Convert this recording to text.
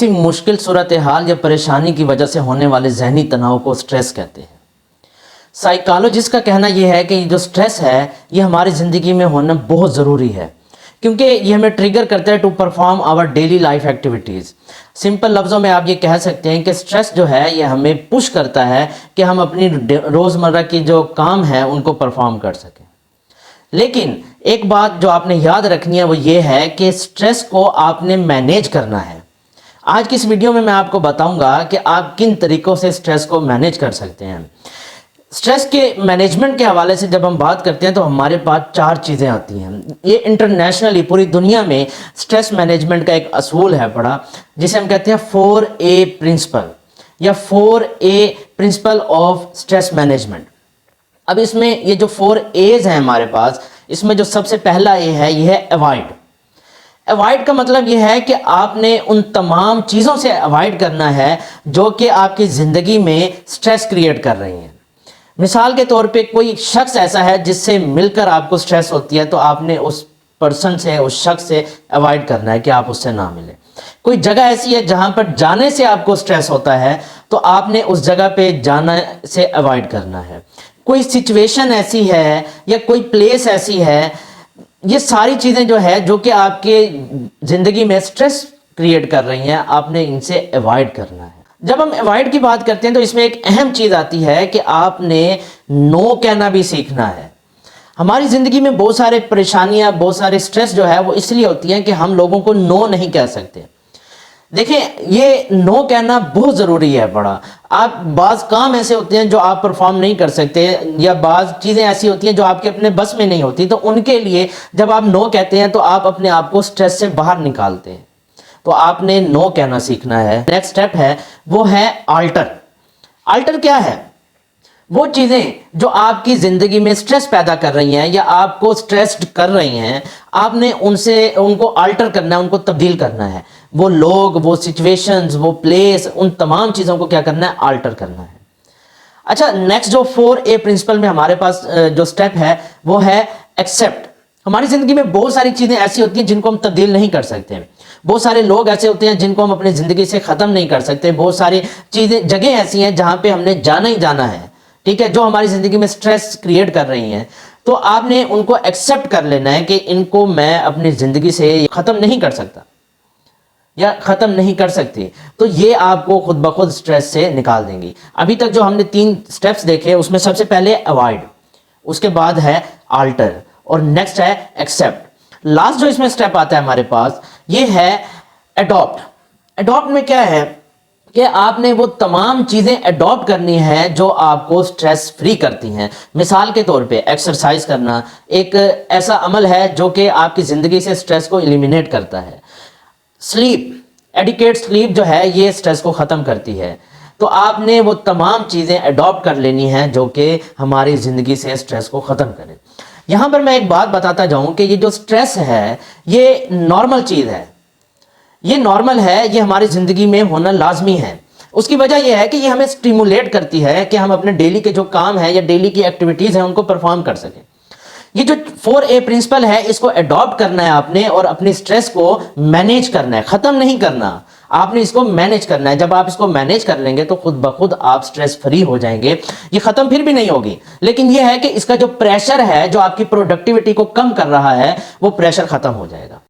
किसी मुश्किल सूरत हाल या परेशानी की वजह से होने वाले जहनी तनाव को स्ट्रेस कहते हैं। साइकोलॉजिस्ट का कहना यह है कि जो स्ट्रेस है ये हमारी ज़िंदगी में होना बहुत ज़रूरी है, क्योंकि ये हमें ट्रिगर करता है to perform our daily life activities. Simple लफ्ज़ों में आप ये कह सकते हैं कि स्ट्रेस जो है ये हमें पुश करता है कि हम अपनी रोज़मर्रा की जो काम है उनको परफॉर्म कर सकें। लेकिन एक बात जो आपने याद रखनी है वो ये है कि स्ट्रेस को आपने मैनेज करना है। आज की इस वीडियो में मैं आपको बताऊंगा कि आप किन तरीक़ों से स्ट्रेस को मैनेज कर सकते हैं। स्ट्रेस के मैनेजमेंट के हवाले से जब हम बात करते हैं तो हमारे पास 4 चीज़ें आती हैं। ये इंटरनेशनली पूरी दुनिया में स्ट्रेस मैनेजमेंट का एक असूल है बड़ा, जिसे हम कहते हैं 4A प्रिंसिपल या 4A principle of stress management. अब इसमें ये जो 4 A's हैं हमारे पास, इसमें जो सबसे पहला A है ये है अवॉइड। अवॉइड का मतलब ये है कि आपने उन तमाम चीज़ों से अवॉइड करना है जो कि आपकी ज़िंदगी में स्ट्रेस क्रिएट कर रही हैं। मिसाल के तौर पे कोई शख्स ऐसा है जिससे मिलकर आपको स्ट्रेस होती है, तो आपने उस पर्सन से, उस शख्स से अवॉइड करना है कि आप उससे ना मिलें। कोई जगह ऐसी है जहाँ पर जाने से आपको स्ट्रेस होता है, तो आपने उस जगह पे जाना से अवॉइड करना है। कोई सिचुएशन ऐसी है या कोई प्लेस ऐसी है, ये सारी चीज़ें जो है जो कि आपके ज़िंदगी में स्ट्रेस क्रिएट कर रही हैं, आपने इनसे अवॉइड करना है। जब हम अवॉइड की बात करते हैं तो इसमें एक अहम चीज़ आती है कि आपने नो कहना भी सीखना है। हमारी ज़िंदगी में बहुत सारे परेशानियां, बहुत सारे स्ट्रेस जो है वो इसलिए होती हैं कि हम लोगों को नो नहीं कह सकते। देखिए, ये नो कहना बहुत ज़रूरी है बड़ा। आप बाज़ काम ऐसे होते हैं जो आप परफॉर्म नहीं कर सकते, या बाज़ चीज़ें ऐसी होती हैं जो आपके अपने बस में नहीं होती, तो उनके लिए जब आप नो कहते हैं तो आप अपने आप को स्ट्रेस से बाहर निकालते हैं। तो आपने नो कहना सीखना है। नेक्स्ट स्टेप है वो है आल्टर। आल्टर क्या है? वो चीज़ें जो आपकी ज़िंदगी में स्ट्रेस पैदा कर रही हैं या आपको स्ट्रेस्ड कर रही हैं, आपने उनको आल्टर करना है, उनको तब्दील करना है। वो लोग, वो सिचुएशंस, वो प्लेस, उन तमाम चीज़ों को क्या करना है? आल्टर करना है। अच्छा, नेक्स्ट जो 4A प्रिंसिपल में हमारे पास जो स्टेप है वो है एक्सेप्ट। हमारी ज़िंदगी में बहुत सारी चीज़ें ऐसी होती हैं जिनको हम तब्दील नहीं कर सकते। बहुत सारे लोग ऐसे होते हैं जिनको हम अपनी ज़िंदगी से ख़त्म नहीं कर सकते। बहुत सारी चीज़ें, जगह ऐसी हैं जहाँ पे हमने जाना ही जाना है, ठीक है, जो हमारी ज़िंदगी में स्ट्रेस क्रिएट कर रही हैं। तो आपने उनको एक्सेप्ट कर लेना है कि इनको मैं अपनी ज़िंदगी से ख़त्म नहीं कर सकता या ख़त्म नहीं कर सकती। तो ये आपको खुद ब खुद स्ट्रेस से निकाल देंगी। अभी तक जो हमने 3 स्टेप्स देखे उसमें सबसे पहले अवॉइड, उसके बाद है आल्टर और नेक्स्ट है एक्सेप्ट। लास्ट जो इसमें स्टेप आता है हमारे पास ये है अडॉप्ट। अडॉप्ट में क्या है कि आपने वो तमाम चीज़ें अडॉप्ट करनी है जो आपको स्ट्रेस फ्री करती हैं। मिसाल के तौर पे एक्सरसाइज करना एक ऐसा अमल है जो कि आपकी ज़िंदगी से स्ट्रेस को एलिमिनेट करता है। स्लीप, एडिक्वेट स्लीप जो है ये स्ट्रेस को ख़त्म करती है। तो आपने वो तमाम चीज़ें अडॉप्ट कर लेनी हैं जो कि हमारी ज़िंदगी से स्ट्रेस को ख़त्म करें। यहाँ पर मैं एक बात बताता जाऊँ कि ये जो स्ट्रेस है ये नॉर्मल चीज़ है, ये नॉर्मल है, ये हमारी ज़िंदगी में होना लाजमी है। उसकी वजह यह है कि ये हमें स्टिमुलेट करती है कि हम अपने डेली के जो काम है या डेली की एक्टिविटीज़ हैं उनको परफॉर्म कर सकें। ये जो 4A प्रिंसिपल है इसको अडॉप्ट करना है आपने और अपनी स्ट्रेस को मैनेज करना है, ख़त्म नहीं करना, आपने इसको मैनेज करना है। जब आप इसको मैनेज कर लेंगे तो खुद ब खुद आप स्ट्रेस फ्री हो जाएंगे। ये ख़त्म फिर भी नहीं होगी, लेकिन ये है कि इसका जो प्रेशर है जो आपकी प्रोडक्टिविटी को कम कर रहा है वो प्रेशर ख़त्म हो जाएगा।